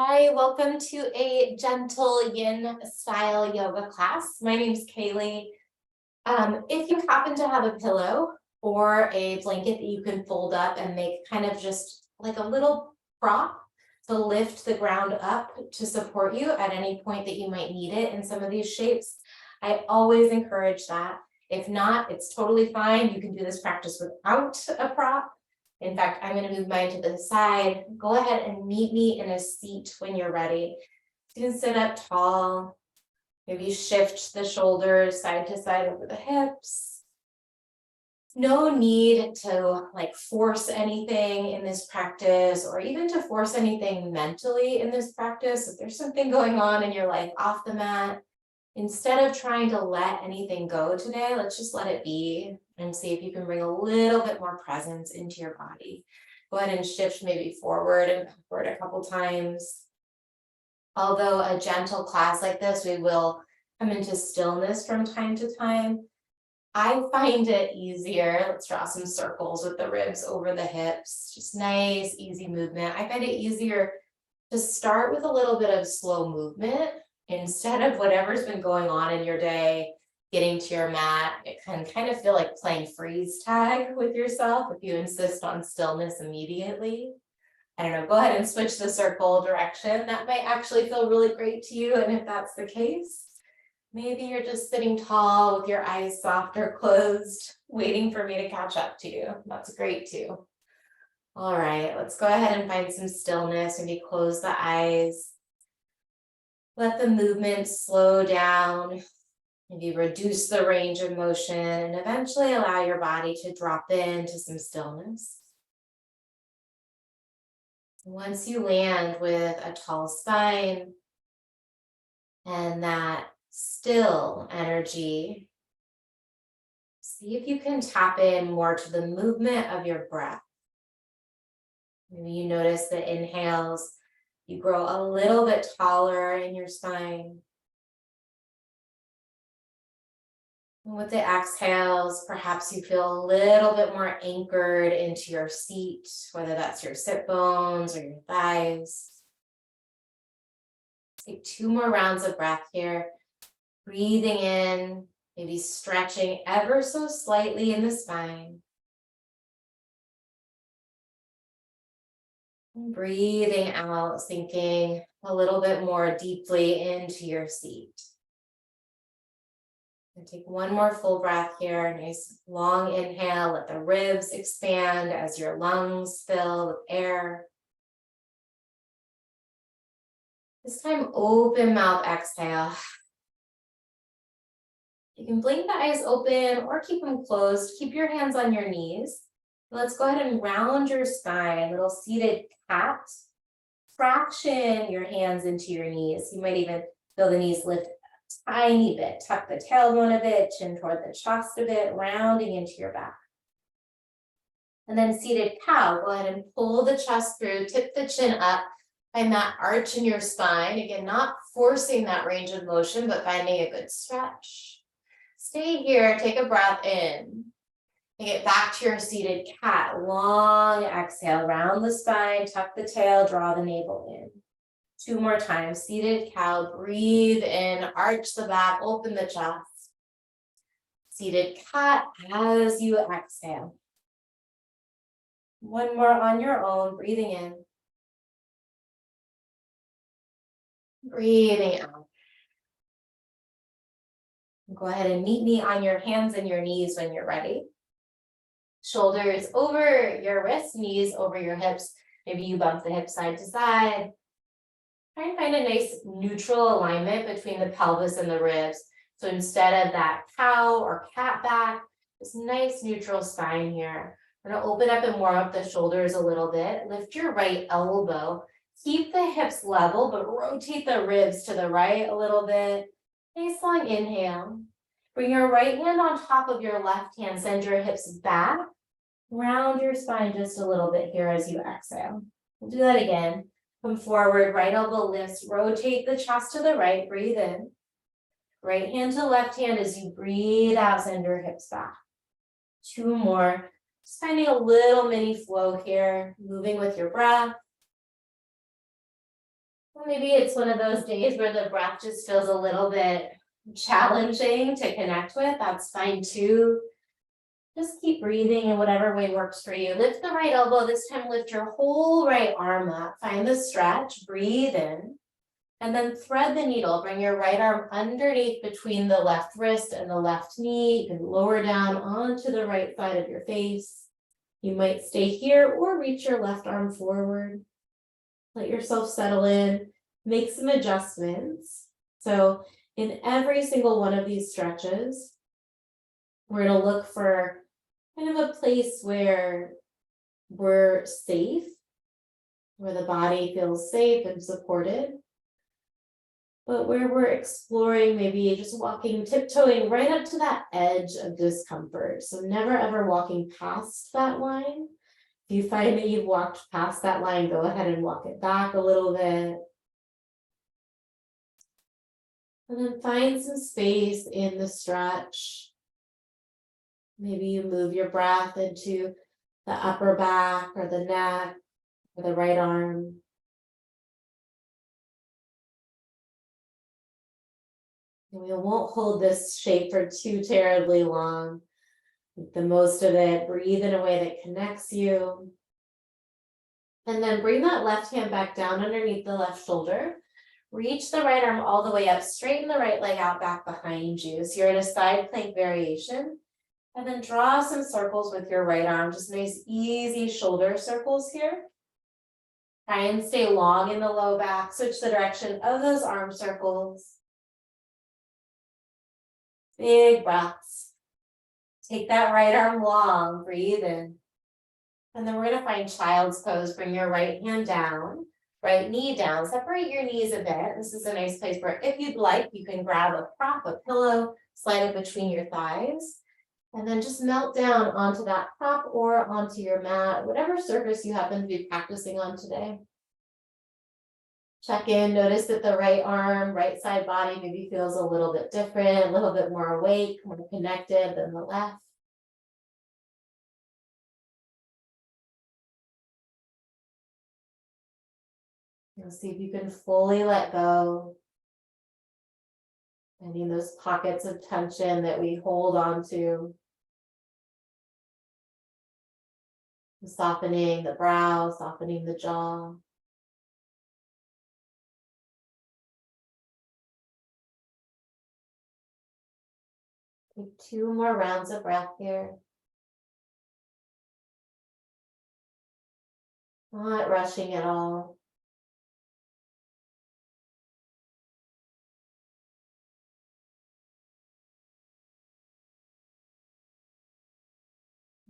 Hi, welcome to a gentle yin style yoga class. My name's Kailey. If you happen to have a pillow or a blanket that you can fold up and make kind of just like a little prop to lift the ground up to support you at any point that you might need it in some of these shapes, I always encourage that. If not, it's totally fine. You can do this practice without a prop. In fact, I'm going to move mine to the side. Go ahead and meet me in a seat when you're ready. You can sit up tall. Maybe shift the shoulders side to side over the hips. No need to force anything in this practice or even to force anything mentally in this practice. If there's something going on in your life off the mat, instead of trying to let anything go today, let's just let it be and see if you can bring a little bit more presence into your body. Go ahead and shift maybe forward and backward a couple times. Although a gentle class like this, we will come into stillness from time to time. I find it easier. Let's draw some circles with the ribs over the hips. Just nice, easy movement. I find it easier to start with a little bit of slow movement instead of whatever's been going on in your day, getting to your mat. It can kind of feel like playing freeze tag with yourself if you insist on stillness immediately. I don't know, go ahead and switch the circle direction. That might actually feel really great to you. And if that's the case, maybe you're just sitting tall with your eyes soft or closed, waiting for me to catch up to you. That's great too. All right, let's go ahead and find some stillness. Maybe close the eyes. Let the movement slow down. Maybe reduce the range of motion and eventually allow your body to drop into some stillness. Once you land with a tall spine and that still energy, see if you can tap in more to the movement of your breath. Maybe you notice the inhales, you grow a little bit taller in your spine. And with the exhales, perhaps you feel a little bit more anchored into your seat, whether that's your sit bones or your thighs. Take 2 more rounds of breath here. Breathing in, maybe stretching ever so slightly in the spine. And breathing out, sinking a little bit more deeply into your seat. And take 1 more full breath here. Nice long inhale. Let the ribs expand as your lungs fill with air. This time, open mouth exhale. You can blink the eyes open or keep them closed. Keep your hands on your knees. Let's go ahead and round your spine, little seated cat. Fraction your hands into your knees. You might even feel the knees lift a tiny bit. Tuck the tailbone a bit, chin toward the chest a bit, rounding into your back. And then seated cow, go ahead and pull the chest through, tip the chin up, find that arch in your spine. Again, not forcing that range of motion, but finding a good stretch. Stay here, take a breath in. And get back to your seated cat. Long exhale, round the spine, tuck the tail, draw the navel in. 2 more times. Seated cow, breathe in, arch the back, open the chest. Seated cat as you exhale. 1 more on your own, breathing in. Breathing out. Go ahead and meet me on your hands and your knees when you're ready. Shoulders over your wrists, knees over your hips. Maybe you bump the hips side to side. Try and find a nice neutral alignment between the pelvis and the ribs. So instead of that cow or cat back, this nice neutral spine here. We're going to open up and warm up the shoulders a little bit. Lift your right elbow. Keep the hips level, but rotate the ribs to the right a little bit. Nice long inhale. Bring your right hand on top of your left hand. Send your hips back. Round your spine just a little bit here as you exhale. We'll do that again. Come forward, right elbow lifts. Rotate the chest to the right. Breathe in. Right hand to left hand as you breathe out. Send your hips back. 2 more. Just finding a little mini flow here. Moving with your breath. maybe it's one of those days where the breath just feels a little bit challenging to connect with. That's fine too. Just keep breathing in whatever way works for you. Lift the right elbow. This time lift your whole right arm up. Find the stretch. Breathe in. And then thread the needle. Bring your right arm underneath between the left wrist and the left knee. You can lower down onto the right side of your face. You might stay here or reach your left arm forward. Let yourself settle in. Make some adjustments. So in every single one of these stretches, we're going to look for kind of a place where we're safe, where the body feels safe and supported, but where we're exploring, maybe just walking, tiptoeing right up to that edge of discomfort. So never ever walking past that line. If you find that you've walked past that line, go ahead and walk it back a little bit. And then find some space in the stretch. Maybe you move your breath into the upper back or the neck or the right arm. And we won't hold this shape for too terribly long. Make the most of it. Breathe in a way that connects you. And then bring that left hand back down underneath the left shoulder. Reach the right arm all the way up. Straighten the right leg out back behind you. So you're in a side plank variation. And then draw some circles with your right arm. Just nice, easy shoulder circles here. Try and stay long in the low back. Switch the direction of those arm circles. Big breaths. Take that right arm long. Breathe in. And then we're going to find child's pose. Bring your right hand down. Right knee down. Separate your knees a bit. This is a nice place where, if you'd like, you can grab a prop, a pillow, slide it between your thighs. And then just melt down onto that prop or onto your mat, whatever surface you happen to be practicing on today. Check in, notice that the right arm, right side body maybe feels a little bit different, a little bit more awake, more connected than the left. You'll see if you can fully let go. Any of those pockets of tension that we hold on to. Softening the brow, softening the jaw. Take 2 more rounds of breath here. Not rushing at all.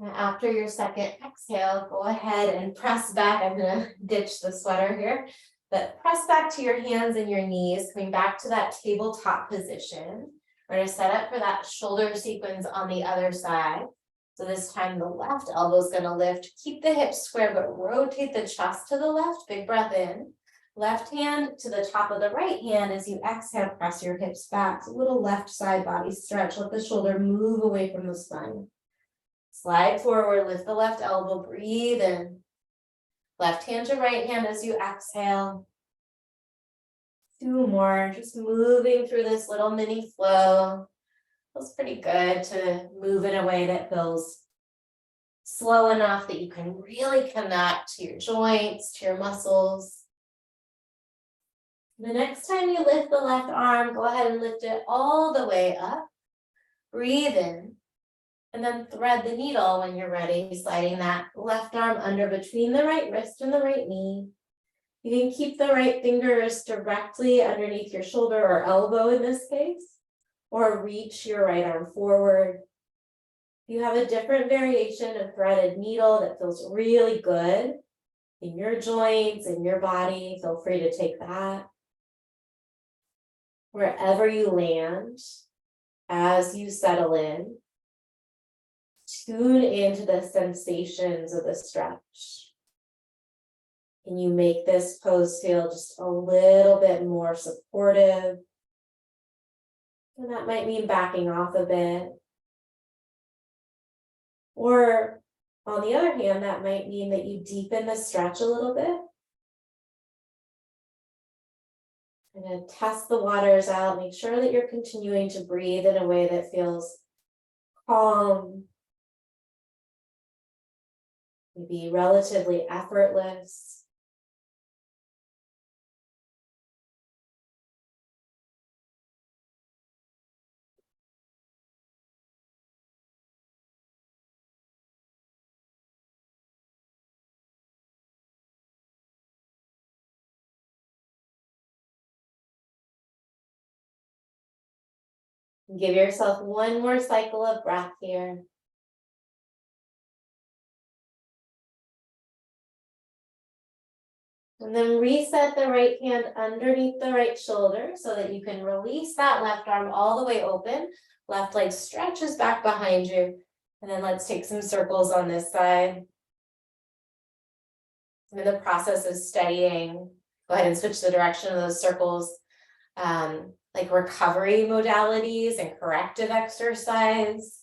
And after your second exhale, go ahead and press back. I'm going to ditch the sweater here, but press back to your hands and your knees, coming back to that tabletop position. We're going to set up for that shoulder sequence on the other side. So this time the left elbow is going to lift. Keep the hips square, but rotate the chest to the left. Big breath in. Left hand to the top of the right hand as you exhale, press your hips back. So a little left side body stretch. Let the shoulder move away from the spine. Slide forward, lift the left elbow, breathe in. Left hand to right hand as you exhale. 2 more, just moving through this little mini flow. Feels pretty good to move in a way that feels slow enough that you can really connect to your joints, to your muscles. The next time you lift the left arm, go ahead and lift it all the way up. Breathe in. And then thread the needle when you're ready, sliding that left arm under between the right wrist and the right knee. You can keep the right fingers directly underneath your shoulder or elbow in this case, or reach your right arm forward. If you have a different variation of threaded needle that feels really good in your joints, in your body, feel free to take that. Wherever you land, as you settle in, tune into the sensations of the stretch. Can you make this pose feel just a little bit more supportive? And that might mean backing off a bit. Or on the other hand, that might mean that you deepen the stretch a little bit. I'm going to test the waters out, make sure that you're continuing to breathe in a way that feels calm, maybe relatively effortless. Give yourself one more cycle of breath here. And then reset the right hand underneath the right shoulder so that you can release that left arm all the way open. Left leg stretches back behind you. And then let's take some circles on this side. I'm in the process of studying. Go ahead and switch the direction of those circles. Like recovery modalities and corrective exercise.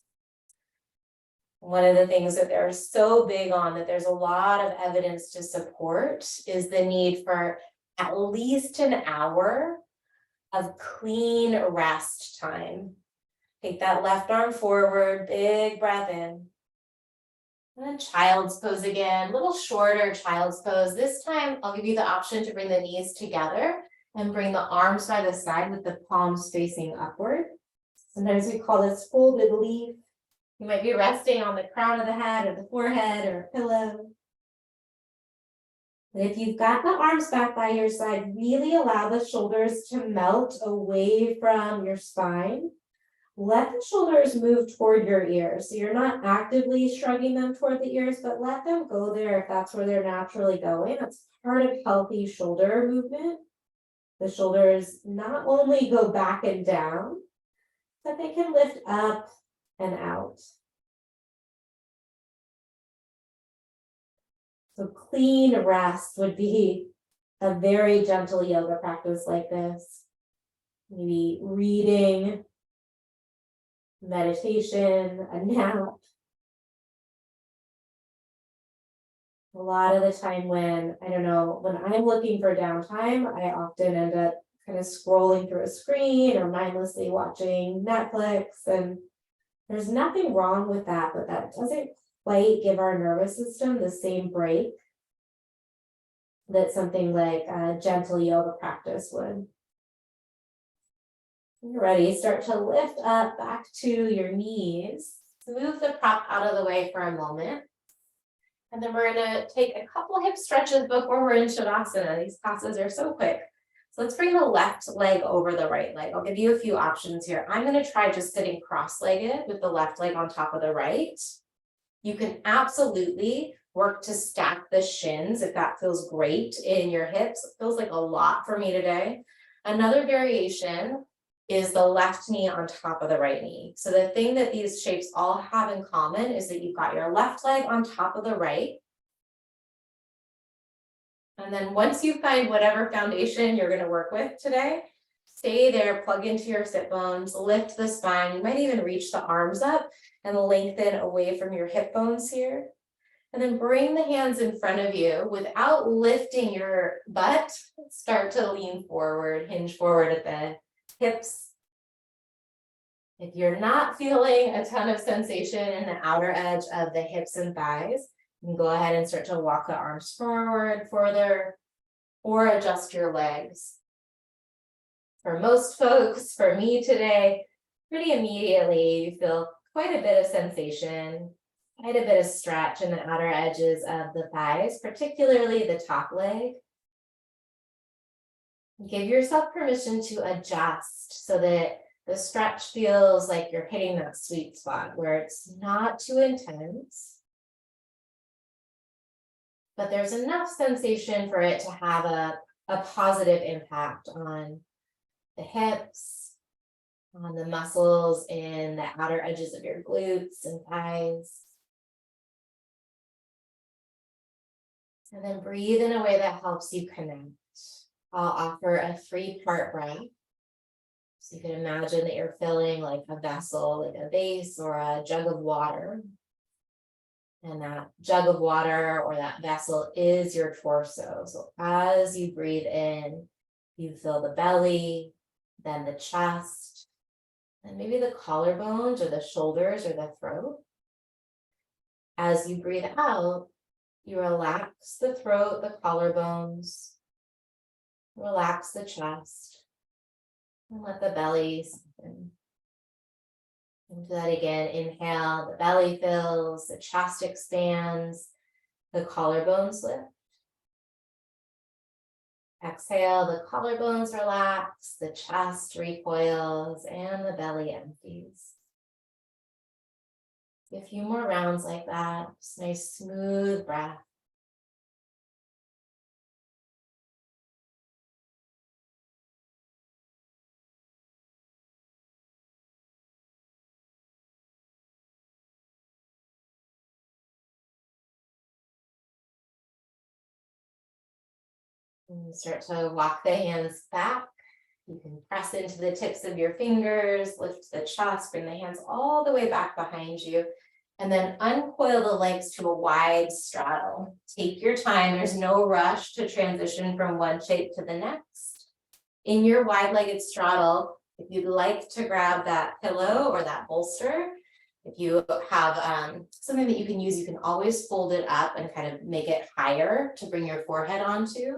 One of the things that they're so big on, that there's a lot of evidence to support, is the need for at least an hour of clean rest time. Take that left arm forward, big breath in. And then child's pose again, a little shorter child's pose. This time I'll give you the option to bring the knees together and bring the arms by the side with the palms facing upward. Sometimes we call this folded leaf. You might be resting on the crown of the head or the forehead or a pillow. And if you've got the arms back by your side, really allow the shoulders to melt away from your spine. Let the shoulders move toward your ears. So you're not actively shrugging them toward the ears, but let them go there if that's where they're naturally going. That's part of healthy shoulder movement. The shoulders not only go back and down, but they can lift up and out. So clean rest would be a very gentle yoga practice like this. Maybe reading, meditation, a nap. A lot of the time when I'm looking for downtime, I often end up kind of scrolling through a screen or mindlessly watching Netflix, and there's nothing wrong with that, but that doesn't quite give our nervous system the same break that something like a gentle yoga practice would. When you're ready, start to lift up back to your knees. Move the prop out of the way for a moment. And then we're gonna take a couple hip stretches before we're in Shavasana. These classes are so quick. So let's bring the left leg over the right leg. I'll give you a few options here. I'm gonna try just sitting cross-legged with the left leg on top of the right. You can absolutely work to stack the shins if that feels great in your hips. It feels like a lot for me today. Another variation is the left knee on top of the right knee. So the thing that these shapes all have in common is that you've got your left leg on top of the right. And then once you find whatever foundation you're going to work with today, stay there, plug into your sit bones, lift the spine. You might even reach the arms up and lengthen away from your hip bones here. And then bring the hands in front of you without lifting your butt. Start to lean forward, hinge forward at the hips. If you're not feeling a ton of sensation in the outer edge of the hips and thighs, you can go ahead and start to walk the arms forward further or adjust your legs. For most folks, for me today, pretty immediately you feel quite a bit of sensation, quite a bit of stretch in the outer edges of the thighs, particularly the top leg. Give yourself permission to adjust so that the stretch feels like you're hitting that sweet spot where it's not too intense, but there's enough sensation for it to have a positive impact on the hips, on the muscles in the outer edges of your glutes and thighs. And then breathe in a way that helps you connect. I'll offer a 3-part breath. So you can imagine that you're filling like a vessel, like a vase or a jug of water. And that jug of water or that vessel is your torso. So as you breathe in, You feel the belly, then the chest, and maybe the collarbones or the shoulders or the throat. As you breathe out, you relax the throat, the collarbones, relax the chest, and let the belly soften. And do that again. Inhale, the belly fills, the chest expands, the collarbones lift. Exhale, the collarbones relax, the chest recoils, and the belly empties. A few more rounds like that. Just nice, smooth breath. And start to walk the hands back. You can press into the tips of your fingers, lift the chest, bring the hands all the way back behind you, and then uncoil the legs to a wide straddle. Take your time. There's no rush to transition from one shape to the next. In your wide-legged straddle, if you'd like to grab that pillow or that bolster, if you have something that you can always fold it up and kind of make it higher to bring your forehead onto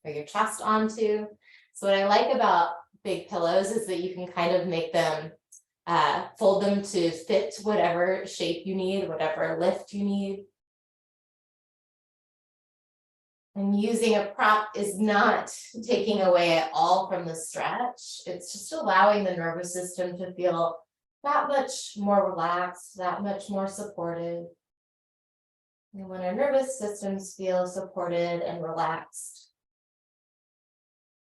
or your chest onto. So what I like about big pillows is that you can kind of make them, fold them to fit whatever shape you need, whatever lift you need. And using a prop is not taking away at all from the stretch. It's just allowing the nervous system to feel that much more relaxed, that much more supported. And when our nervous systems feel supported and relaxed,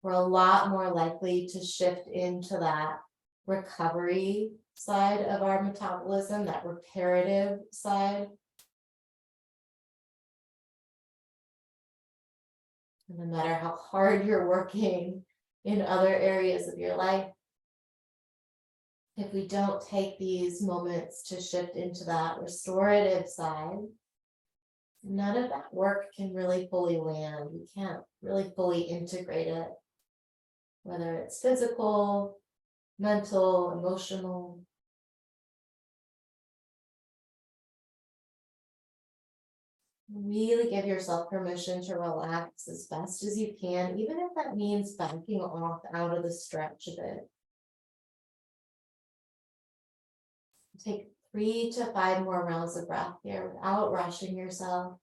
we're a lot more likely to shift into that recovery side of our metabolism, that reparative side. And no matter how hard you're working in other areas of your life, if we don't take these moments to shift into that restorative side, none of that work can really fully land. We can't really fully integrate it, whether it's physical, mental, emotional. Really give yourself permission to relax as best as you can, even if that means backing off out of the stretch a bit. Take 3 to 5 more rounds of breath here without rushing yourself.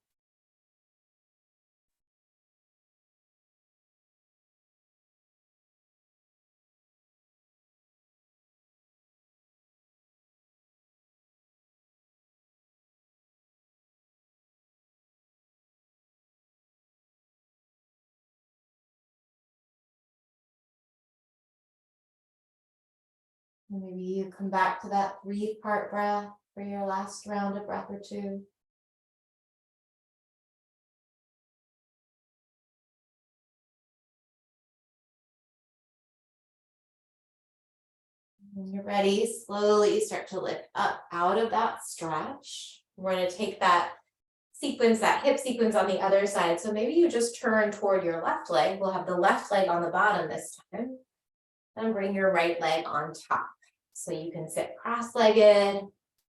And maybe you come back to that 3-part breath for your last round of breath or two. When you're ready, slowly start to lift up out of that stretch. We're going to take that sequence, that hip sequence on the other side. So maybe you just turn toward your left leg. We'll have the left leg on the bottom this time. And bring your right leg on top. So you can sit cross-legged,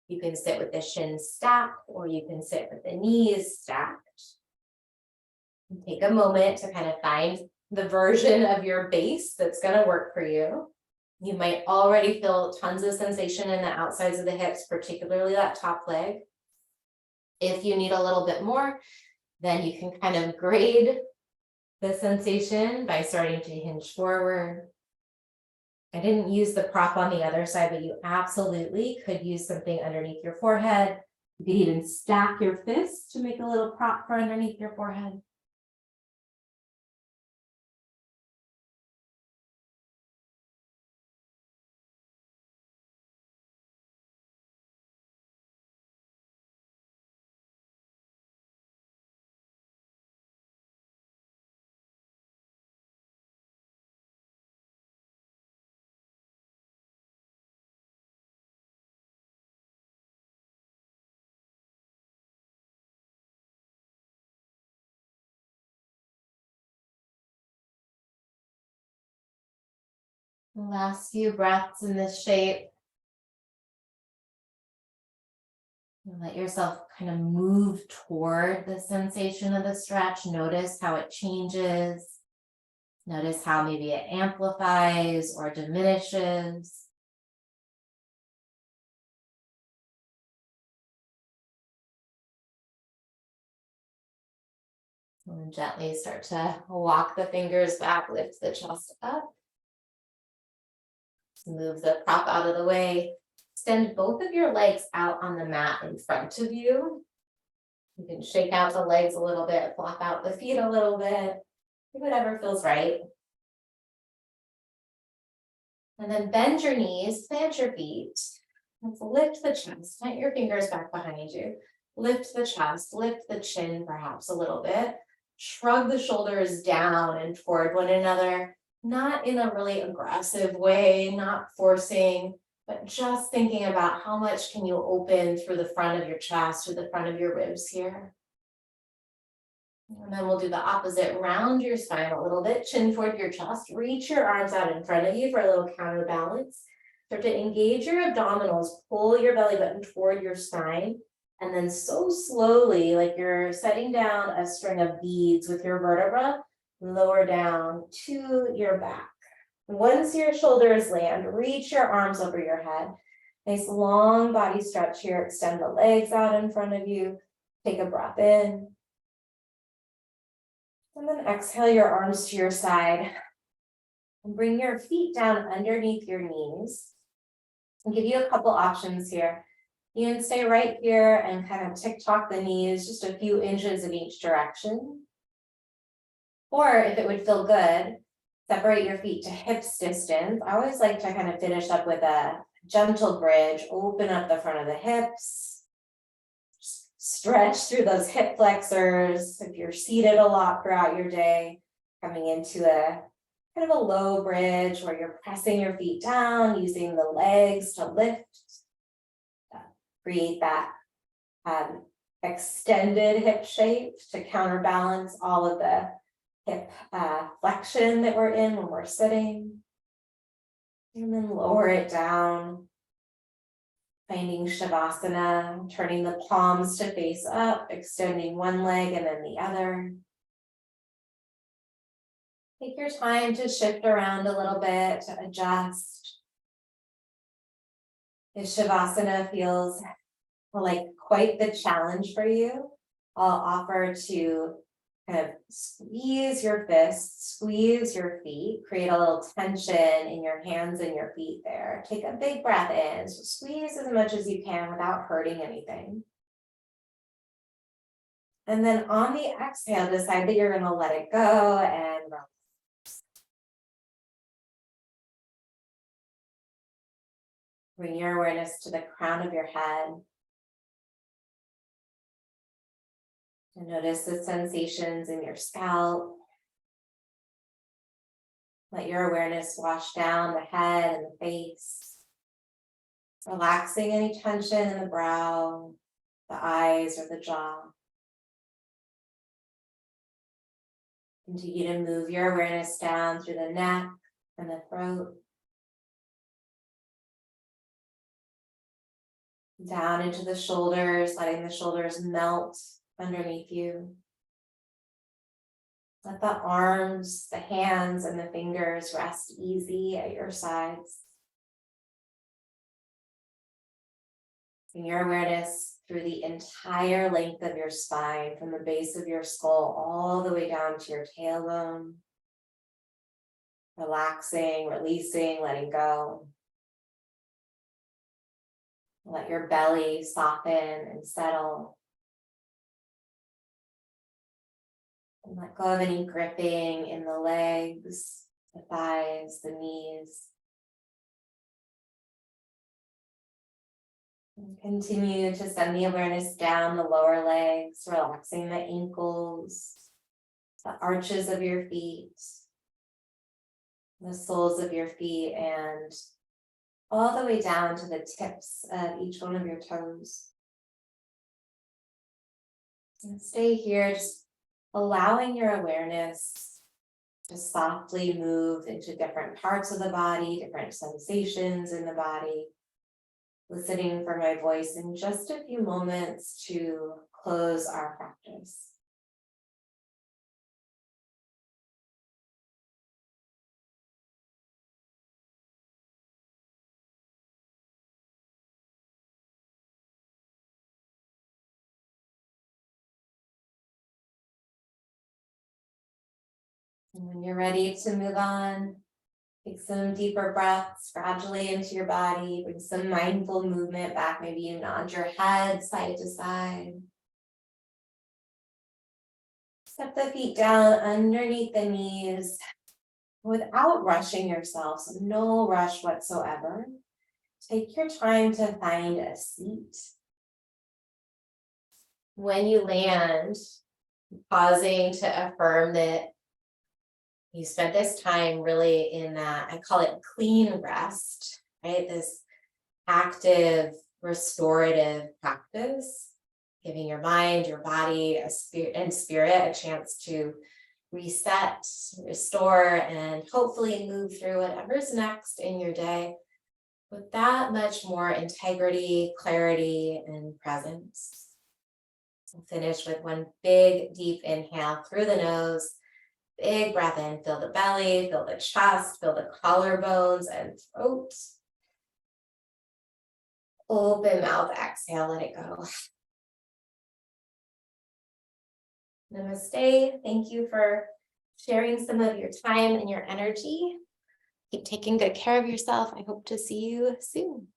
you can sit with the shins stacked, or you can sit with the knees stacked. And take a moment to kind of find the version of your base that's going to work for you. You might already feel tons of sensation in the outsides of the hips, particularly that top leg. If you need a little bit more, then you can kind of grade the sensation by starting to hinge forward. I didn't use the prop on the other side, but you absolutely could use something underneath your forehead. You could even stack your fists to make a little prop for underneath your forehead. Last few breaths in this shape. And let yourself kind of move toward the sensation of the stretch. Notice how it changes. Notice how maybe it amplifies or diminishes. And gently start to walk the fingers back, lift the chest up. Move the prop out of the way. Extend both of your legs out on the mat in front of you. You can shake out the legs a little bit, flop out the feet a little bit, do whatever feels right. And then bend your knees, plant your feet. Let's lift the chest, plant your fingers back behind you. Lift the chest, lift the chin perhaps a little bit. Shrug the shoulders down and toward one another, not in a really aggressive way, not forcing, but just thinking about how much can you open through the front of your chest, through the front of your ribs here. And then we'll do the opposite, round your spine a little bit, chin toward your chest, reach your arms out in front of you for a little counterbalance. Start to engage your abdominals, pull your belly button toward your spine, and then so slowly, like you're setting down a string of beads with your vertebra, lower down to your back. Once your shoulders land, reach your arms over your head. Nice long body stretch here, extend the legs out in front of you, take a breath in. And then exhale your arms to your side. And bring your feet down underneath your knees. I'll give you a couple options here. You can stay right here and kind of tick-tock the knees just a few inches in each direction. Or if it would feel good, separate your feet to hips distance. I always like to kind of finish up with a gentle bridge, open up the front of the hips, stretch through those hip flexors. If you're seated a lot throughout your day, coming into a kind of a low bridge where you're pressing your feet down, using the legs to lift, create that extended hip shape to counterbalance all of the hip flexion that we're in when we're sitting. And then lower it down, finding Shavasana, turning the palms to face up, extending one leg and then the other. Take your time to shift around a little bit, to adjust. If Shavasana feels like quite the challenge for you, I'll offer to kind of squeeze your fists, squeeze your feet, create a little tension in your hands and your feet there. Take a big breath in, so squeeze as much as you can without hurting anything. And then on the exhale, decide that you're going to let it go and relax. Bring your awareness to the crown of your head. And notice the sensations in your scalp. Let your awareness wash down the head and the face. Relaxing any tension in the brow, the eyes, or the jaw. Continue to move your awareness down through the neck and the throat. Down into the shoulders, letting the shoulders melt underneath you. Let the arms, the hands, and the fingers rest easy at your sides. Bring your awareness through the entire length of your spine, from the base of your skull all the way down to your tailbone. Relaxing, releasing, letting go. Let your belly soften and settle. And let go of any gripping in the legs, the thighs, the knees. And continue to send the awareness down the lower legs, relaxing the ankles, the arches of your feet, the soles of your feet, and all the way down to the tips of each one of your toes. And stay here, just allowing your awareness Just softly move into different parts of the body, different sensations in the body. Listening for my voice in just a few moments to close our practice. And when you're ready to move on, take some deeper breaths gradually into your body. Bring some mindful movement back. Maybe you nod your head side to side. Step the feet down underneath the knees without rushing yourself. So no rush whatsoever. Take your time to find a seat. When you land, pausing to affirm that you spent this time really in that, I call it clean rest, right? This active, restorative practice, giving your mind, your body, and spirit a chance to reset, restore, and hopefully move through whatever's next in your day with that much more integrity, clarity, and presence. We'll finish with one big, deep inhale through the nose. Big breath in, fill the belly, fill the chest, fill the collarbones and throat. Open mouth, exhale, let it go. Namaste. Thank you for sharing some of your time and your energy. Keep taking good care of yourself. I hope to see you soon.